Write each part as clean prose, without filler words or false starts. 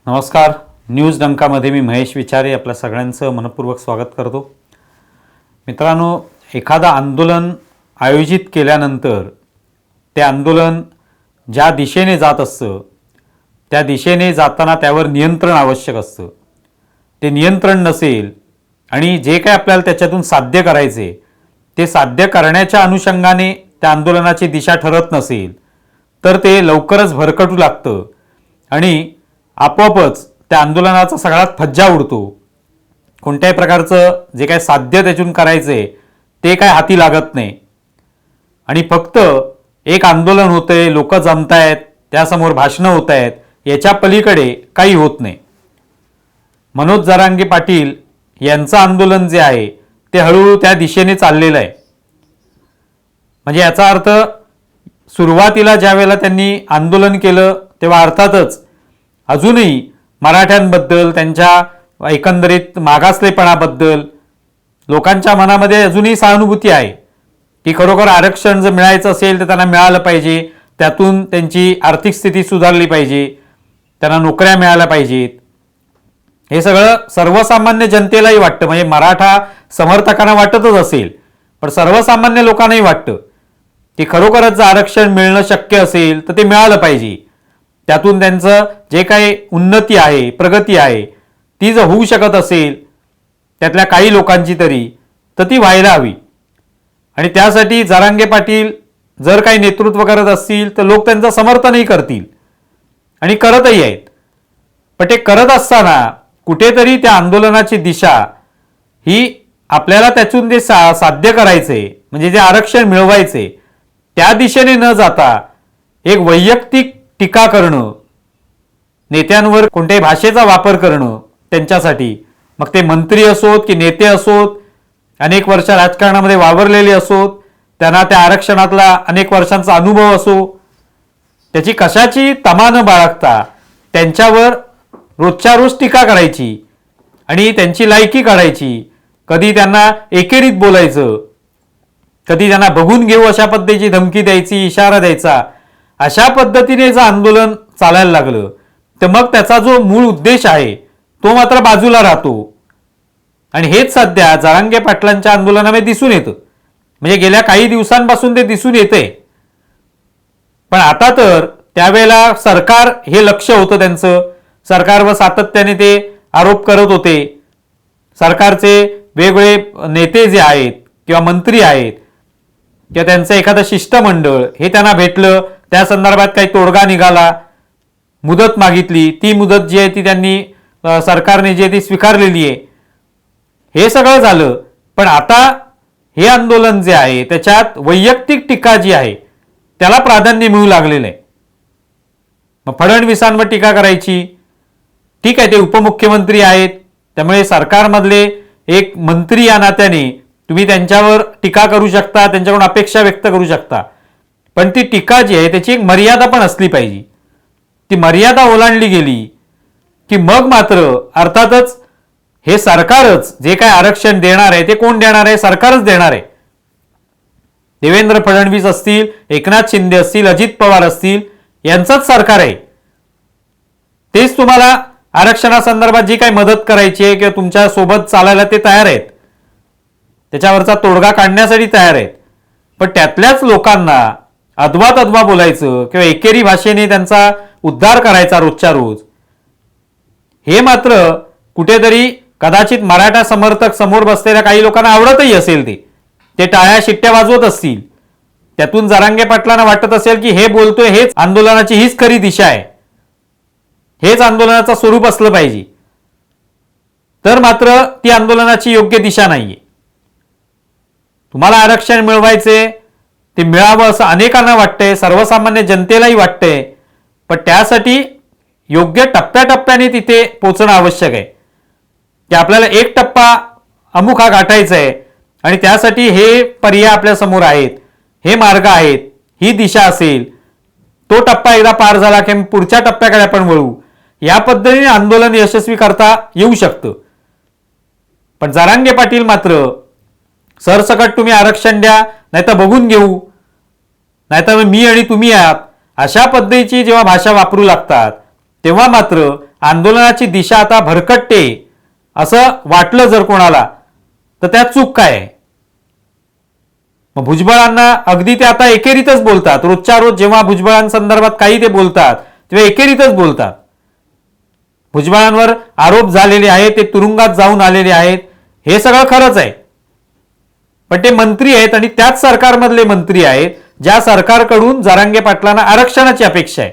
नमस्कार. न्यूज डंकामध्ये मी महेश विचारे आपल्या सगळ्यांचं मनपूर्वक स्वागत करतो. मित्रांनो, एखादं आंदोलन आयोजित केल्यानंतर ते आंदोलन ज्या दिशेने जात असतं त्या दिशेने जाताना त्यावर नियंत्रण आवश्यक असतं. ते नियंत्रण नसेल आणि जे काय आपल्याला त्याच्यातून साध्य करायचे ते साध्य करण्याच्या अनुषंगाने त्या आंदोलनाची दिशा ठरत नसेल तर ते लवकरच भरकटू लागतं आणि आपोआपच त्या आंदोलनाचा सगळाच फज्जा उडतो. कोणत्याही प्रकारचं जे काय साध्य त्यातून करायचे ते काय हाती लागत नाही आणि फक्त एक आंदोलन होतंय, लोक जमतायत, त्यासमोर भाषणं होत आहेत, याच्या पलीकडे काही होत नाही. मनोज जरांगे पाटील यांचं आंदोलन जे आहे ते हळूहळू त्या दिशेने चाललेलं आहे. म्हणजे याचा अर्थ सुरुवातीला ज्या वेळेला त्यांनी आंदोलन केलं तेव्हा अर्थातच अजूनही मराठ्यांबद्दल, त्यांच्या एकंदरीत मागासलेपणाबद्दल लोकांच्या मनामध्ये अजूनही सहानुभूती आहे की खरोखर आरक्षण जर मिळायचं असेल तर त्यांना मिळालं पाहिजे, त्यातून त्यांची आर्थिक स्थिती सुधारली पाहिजे, त्यांना नोकऱ्या मिळाल्या पाहिजेत. हे सगळं सर्वसामान्य जनतेलाही वाटतं. म्हणजे मराठा समर्थकांना वाटतच असेल, पण सर्वसामान्य लोकांनाही वाटतं की खरोखरच जर आरक्षण मिळणं शक्य असेल तर ते मिळालं पाहिजे. त्यातून त्यांचं जे काही उन्नती आहे, प्रगती आहे, ती जर होऊ शकत असेल त्यातल्या काही लोकांची तरी, तर ती व्हायला हवी. आणि त्यासाठी जरांगे पाटील जर काही नेतृत्व करत असतील तर लोक त्यांचं समर्थनही करतील आणि करतही आहेत. पण ते करत असताना कुठेतरी त्या आंदोलनाची दिशा ही आपल्याला त्यातून जे साध्य करायचे, म्हणजे जे आरक्षण मिळवायचे त्या दिशेने न जाता एक वैयक्तिक टीका करणं, नेत्यांवर कोणत्याही भाषेचा वापर करणं त्यांच्यासाठी, मग ते मंत्री असोत की नेते असोत, अनेक वर्ष राजकारणामध्ये वावरलेले असोत, त्यांना त्या आरक्षणातला अनेक वर्षांचा अनुभव असो, त्याची कशाची तमा न बाळगता त्यांच्यावर रोजच्या रोज टीका करायची आणि त्यांची लायकी काढायची. कधी त्यांना एकेरीत बोलायचं, कधी त्यांना बघून घेऊ अशा पद्धतीची धमकी द्यायची, इशारा द्यायचा. अशा पद्धतीने जर आंदोलन चालायला लागलं तर मग त्याचा जो मूळ उद्देश आहे तो मात्र बाजूला राहतो. आणि हेच सध्या जरांगे पाटलांच्या आंदोलनामध्ये दिसून येतं. म्हणजे गेल्या काही दिवसांपासून ते दिसून येते. पण आता तर त्यावेळेला सरकार हे लक्ष होतं त्यांचं, सरकारवर सातत्याने ते आरोप करत होते. सरकारचे वेगवेगळे नेते जे आहेत किंवा मंत्री आहेत किंवा त्यांचं एखादं शिष्टमंडळ हे त्यांना भेटलं, त्या संदर्भात काही तोडगा निघाला, मुदत मागितली, ती मुदत जी आहे ती त्यांनी सरकारने जी आहे ती स्वीकारलेली आहे. हे सगळं झालं. पण आता हे आंदोलन जे आहे त्याच्यात वैयक्तिक टीका जी आहे त्याला प्राधान्य मिळू लागलेलं आहे. मग फडणवीसांवर टीका करायची, ठीक आहे, ते उपमुख्यमंत्री आहेत, त्यामुळे सरकारमधले एक मंत्री या नात्याने तुम्ही त्यांच्यावर टीका करू शकता, त्यांच्याकडून अपेक्षा व्यक्त करू शकता. पण ती टीका जी आहे त्याची एक मर्यादा पण असली पाहिजे. ती मर्यादा ओलांडली गेली की मग मात्र अर्थातच हे सरकारच जे काय आरक्षण देणार आहे ते कोण देणार आहे? सरकारच देणार आहे. देवेंद्र फडणवीस असतील, एकनाथ शिंदे असतील, अजित पवार असतील, यांचंच सरकार आहे. तेच तुम्हाला आरक्षणासंदर्भात जी काही मदत करायची आहे किंवा तुमच्या सोबत चालायला ते तयार आहेत, त्याच्यावरचा तोडगा काढण्यासाठी तयार आहेत. पण त्यातल्याच लोकांना अद्वा बोलायचं किंवा एकेरी भाषेने त्यांचा उद्धार करायचा रोजच्या रोज, हे मात्र कुठेतरी कदाचित मराठा समर्थक समोर बसलेल्या काही लोकांना आवडतही असेल. ते टाळ्या शिट्ट्या वाजवत असतील. त्यातून जरांगे पाटलांना वाटत असेल की हे बोलतोय हेच आंदोलनाची हीच खरी दिशा आहे, हेच आंदोलनाचं स्वरूप असलं पाहिजे. तर मात्र ती आंदोलनाची योग्य दिशा नाहीये. तुम्हाला आरक्षण मिळवायचे, ते मिळावं असं अनेकांना वाटतंय, सर्वसामान्य जनतेलाही वाटतंय. पण त्यासाठी योग्य टप्प्याटप्प्याने तिथे पोचणं आवश्यक आहे. की आपल्याला एक टप्पा अमुक हा गाठायचा आहे आणि त्यासाठी हे पर्याय आपल्या समोर आहेत, हे मार्ग आहेत, ही दिशा असेल, तो टप्पा एकदा पार झाला की पुढच्या टप्प्याकडे आपण वळू, या पद्धतीने आंदोलन यशस्वी करता येऊ शकतं. पण जरांगे पाटील मात्र सरसकट तुम्ही आरक्षण द्या, नाहीतर बघून घेऊ, नाहीतर मी आणि तुम्ही आहात, अशा पद्धतीची जेव्हा भाषा वापरू लागतात तेव्हा मात्र आंदोलनाची दिशा आता भरकटते असं वाटलं जर कोणाला, तर त्यात चूक काय आहे? मग भुजबळांना अगदी ते आता एकेरीतच बोलतात. रोजच्या रोज जेव्हा भुजबळांसंदर्भात काही ते बोलतात तेव्हा एकेरीतच बोलतात. भुजबळांवर आरोप झालेले आहेत, ते तुरुंगात जाऊन आलेले आहेत, हे सगळं खरंच आहे. पण ते मंत्री आहेत आणि त्याच सरकारमधले मंत्री आहेत ज्या सरकारकडून जरांगे पाटलांना आरक्षणाची अपेक्षा आहे.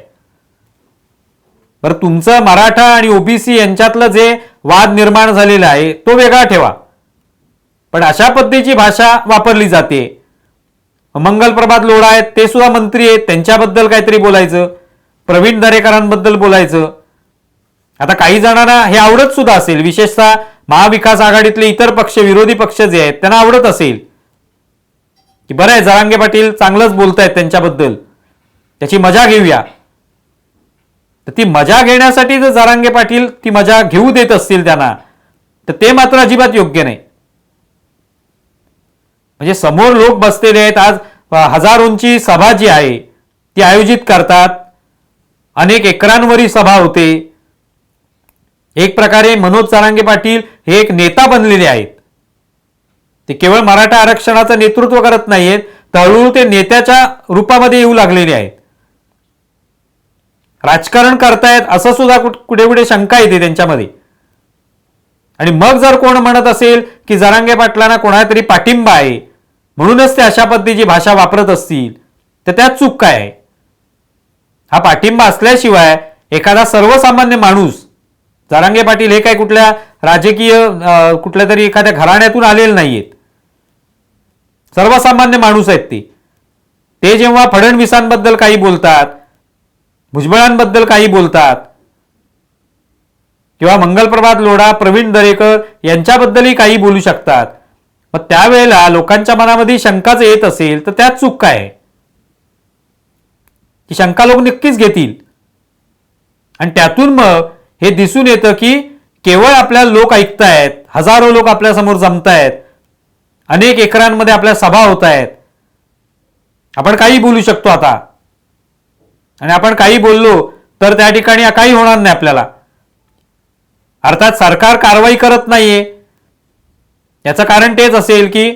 बरं, तुमचं मराठा आणि ओबीसी यांच्यातलं जे वाद निर्माण झालेला आहे तो वेगळा ठेवा, पण अशा पद्धतीची भाषा वापरली जाते. मंगल प्रभात लोढा आहेत, ते सुद्धा मंत्री आहेत, त्यांच्याबद्दल काहीतरी बोलायचं, प्रवीण दरेकरांबद्दल बोलायचं. आता काही जणांना हे आवडत सुद्धा असेल, विशेषतः महाविकास आघाडीतले इतर पक्ष, विरोधी पक्ष जे आहेत त्यांना आवडत असेल की बरं आहे, जरांगे पाटील चांगलंच बोलतायत त्यांच्याबद्दल, त्याची मजा घेऊया. तर ती मजा घेण्यासाठी जर जरांगे पाटील ती मजा घेऊ देत असतील त्यांना, तर ते मात्र अजिबात योग्य नाही. म्हणजे समोर लोक बसलेले आहेत, आज हजारोंची सभा जी आहे ती आयोजित करतात, अनेक एकरांवरी सभा होते. एक प्रकारे मनोज जरांगे पाटील हे एक नेता बनलेले आहेत. ते केवळ मराठा आरक्षणाचं नेतृत्व करत नाहीयेत, तर हळूहळू ते नेत्याच्या रूपामध्ये येऊ लागलेले आहेत. राजकारण करतायत असं सुद्धा कुठे कुठे शंका येते त्यांच्यामध्ये. आणि मग जर कोण म्हणत असेल की जरांगे पाटलांना कोणातरी पाठिंबा आहे म्हणूनच ते अशा पद्धतीची भाषा वापरत असतील, तर त्यात चूक काय आहे? हा पाठिंबा असल्याशिवाय एखादा सर्वसामान्य माणूस, जरांगे पाटील हे काय कुठल्या राजकीय कुठल्या तरी एखाद्या घराण्यातून आलेले नाहीयेत, सर्वसामान्य माणूस आहेत ते जेव्हा फडणवीसांबद्दल काही बोलतात, भुजबळांबद्दल काही बोलतात, किंवा मंगलप्रभात लोढा, प्रवीण दरेकर यांच्याबद्दलही काही बोलू शकतात, मग त्यावेळेला लोकांच्या मनामध्ये शंकाच येत असेल तर त्यात चूक काय आहे? की शंका लोक नक्कीच घेतील. आणि त्यातून मग हे दिसून येतं की केवळ आपल्याला लोक ऐकतायत, हजारो लोक आपल्या समोर जमतायत, अनेक एकरांमध्ये आपल्या सभा होत आहेत, आपण काही बोलू शकतो आता. आणि आपण काही बोललो तर त्या ठिकाणी काही होणार नाही आपल्याला. अर्थात सरकार कारवाई करत नाहीये, याचं कारण तेच असेल की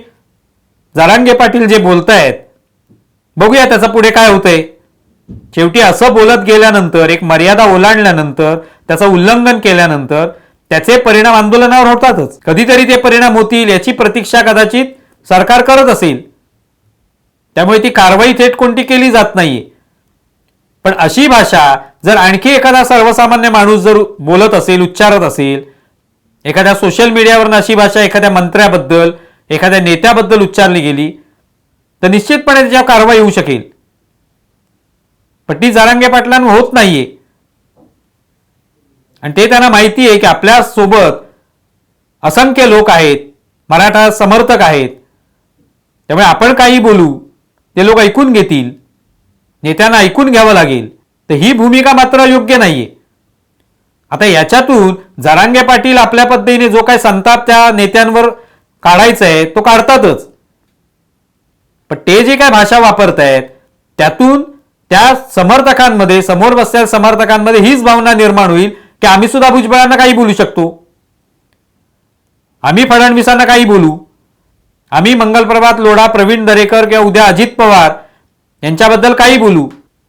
जरांगे पाटील जे बोलतायत, बघूया त्याचं पुढे काय होतंय. शेवटी असं बोलत गेल्यानंतर, एक मर्यादा ओलांडल्यानंतर, त्याचं उल्लंघन केल्यानंतर त्याचे परिणाम आंदोलनावर होतातच. कधीतरी ते परिणाम होतील याची प्रतीक्षा कदाचित सरकार करत असेल, त्यामुळे ती कारवाई थेट कोणती केली जात नाहीये. पण अशी भाषा जर आणखी एखादा सर्वसामान्य माणूस जर बोलत असेल, उच्चारत असेल, एखाद्या सोशल मीडियावर अशी भाषा एखाद्या मंत्र्याबद्दल, एखाद्या नेत्याबद्दल उच्चारली गेली तर निश्चितपणे त्याच्यावर कारवाई होऊ शकेल. पण ती जरांगे पाटलांवर होत नाहीये. आणि ते त्यांना माहिती आहे की आपल्या सोबत असंख्य लोक आहेत, मराठा समर्थक आहेत, त्यामुळे आपण काही बोलू ते लोक ऐकून घेतील, नेत्यांना ऐकून घ्यावं लागेल. तर ही भूमिका मात्र योग्य नाहीये. आता याच्यातून जरांगे पाटील आपल्या पद्धतीने जो काही संताप त्या नेत्यांवर काढायचा आहे तो काढतातच, पण ते जे काय भाषा वापरतायत त्यातून त्या समर्थकांमध्ये, समोर बसलेल्या समर्थकांमध्ये हीच भावना निर्माण होईल की आम्ही सुद्धा भुजबळांना काही बोलू शकतो, आम्ही फडणवीसांना काही बोलू, आम्ही मंगलप्रभात लोढा, प्रवीण दरेकर किंवा उद्या अजित पवार यांच्याबद्दल काही बोलू,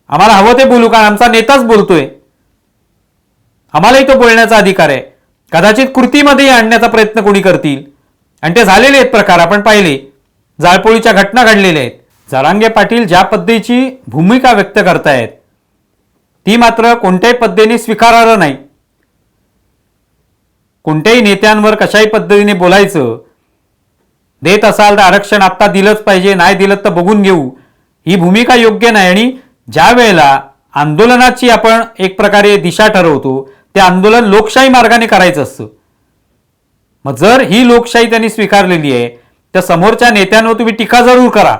आम्हाला हवं ते बोलू, कारण आमचा नेताच बोलतोय, आम्हालाही तो बोलण्याचा अधिकार आहे. कदाचित कृतीमध्ये आणण्याचा प्रयत्न कोणी करतील आणि ते झालेले आहेत प्रकार आपण पाहिले, जाळपोळीच्या घटना घडलेल्या आहेत. जरांगे पाटील ज्या पद्धतीची भूमिका व्यक्त करतायत ती मात्र कोणत्याही पद्धतीने स्वीकारार्ह नाही. कोणत्याही नेत्यांवर कशाही पद्धतीने बोलायचं, देत असाल तर आरक्षण आत्ता दिलंच पाहिजे, नाही दिलं तर बघून घेऊ, ही भूमिका योग्य नाही. आणि ज्या वेळेला आंदोलनाची आपण एक प्रकारे दिशा ठरवतो ते आंदोलन लोकशाही मार्गाने करायचं असतं. मग जर ही लोकशाही त्यांनी स्वीकारलेली आहे तर समोरच्या नेत्यांवर तुम्ही टीका जरूर करा,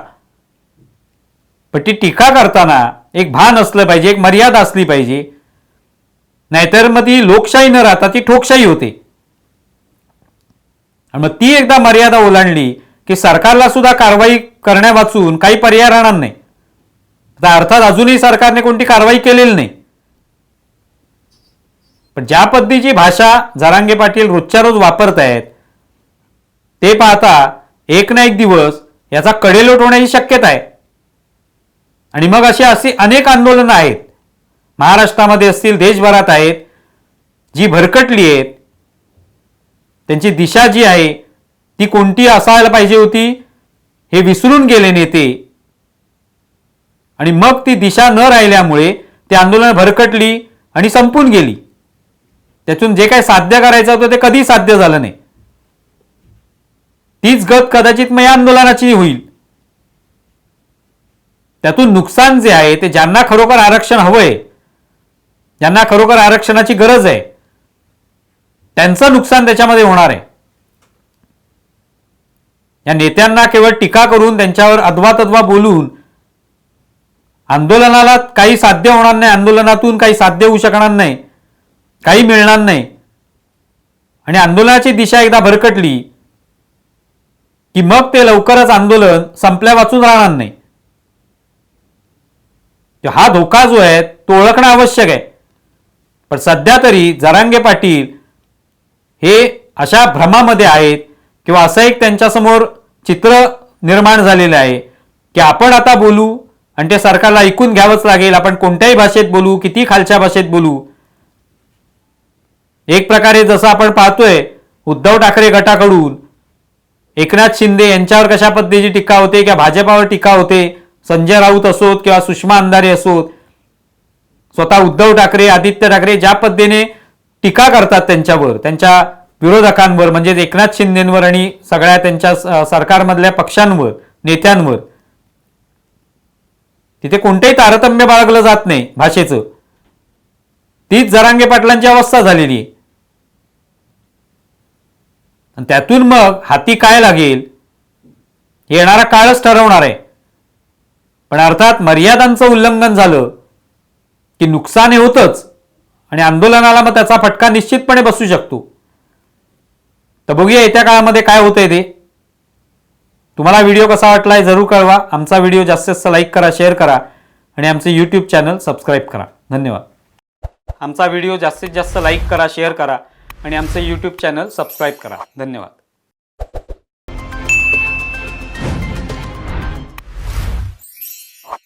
पण ती टीका करताना एक भान असलं पाहिजे, एक मर्यादा असली पाहिजे, नाहीतर मग ती लोकशाही न राहता ती ठोकशाही होते. आणि मग ती एकदा मर्यादा ओलांडली की सरकारला सुद्धा कारवाई करण्या वाचून काही पर्याय राहणार नाही. अर्थात अजूनही सरकारने कोणती कारवाई केलेली नाही. पण ज्या पद्धतीची भाषा जरांगे पाटील रोजच्या रोज वापरत आहेत ते पाहता एक ना एक दिवस याचा कडेलोट होण्याची शक्यता आहे. आणि मग अशी अनेक आंदोलनं आहेत, महाराष्ट्रामध्ये असतील, देशभरात आहेत, जी भरकटली आहेत. त्यांची दिशा जी आहे ती कोणती असायला पाहिजे होती हे विसरून गेले नेते. आणि मग ती दिशा न राहिल्यामुळे ती आंदोलन भरकटली आणि संपून गेली. त्यातून जे काही साध्य करायचं होतं ते कधी साध्य झालं नाही. तीच गत कदाचित मग या आंदोलनाची होईल. त्यातून नुकसान जे आहे ते ज्यांना खरोखर आरक्षण हवंय, ज्यांना खरोखर आरक्षणाची गरज आहे, त्यांचं नुकसान त्याच्यामध्ये होणार आहे. या नेत्यांना केवळ टीका करून त्यांच्यावर अद्वा बोलून आंदोलनाला काही साध्य होणार नाही, आंदोलनातून काही साध्य होऊ शकणार नाही, काही मिळणार नाही. आणि आंदोलनाची दिशा एकदा भरकटली की मग ते लवकरच आंदोलन संपल्या वाचून राहणार नाही. हा धोका जो आहे तो ओळखणं आवश्यक आहे. पण सध्या तरी जरांगे पाटील हे अशा भ्रमामध्ये आहेत किंवा असं एक त्यांच्यासमोर चित्र निर्माण झालेलं आहे की आपण आता बोलू आणि ते सरकारला ऐकून घ्यावंच लागेल. आपण कोणत्याही भाषेत बोलू, किती खालच्या भाषेत बोलू. एक प्रकारे जसं आपण पाहतोय उद्धव ठाकरे गटाकडून एकनाथ शिंदे यांच्यावर कशा पद्धतीची टीका होते किंवा भाजपावर टीका होते, संजय राऊत असोत किंवा सुषमा अंधारे असोत, स्वतः उद्धव ठाकरे, आदित्य ठाकरे ज्या पद्धतीने टीका करतात त्यांच्यावर, त्यांच्या विरोधकांवर म्हणजे एकनाथ शिंदेंवर आणि सगळ्या त्यांच्या सरकारमधल्या पक्षांवर, नेत्यांवर, तिथे कोणतेही तारतम्य बाळगलं जात नाही भाषेचं. तीच जरांगे पाटलांची अवस्था झालेली आहे. आणि त्यातून मग हाती काय लागेल हे येणारा काळच ठरवणार आहे. पण अर्थात मर्यादांचं उल्लंघन झालं की नुकसान हे होतंच आणि आंदोलनाला मग त्याचा फटका निश्चितपणे बसू शकतो. तर बघूया येत्या काळामध्ये काय होतंय ते. तुम्हाला व्हिडिओ कसा वाटलाय जरूर कळवा. आमचा व्हिडिओ जास्तीत जास्त लाईक करा, शेअर करा आणि आमचे यूट्यूब चॅनल सबस्क्राईब करा. धन्यवाद. आमचा व्हिडिओ जास्तीत जास्त लाईक करा, शेअर करा आणि आमचे यूट्यूब चॅनल सबस्क्राईब करा. धन्यवाद.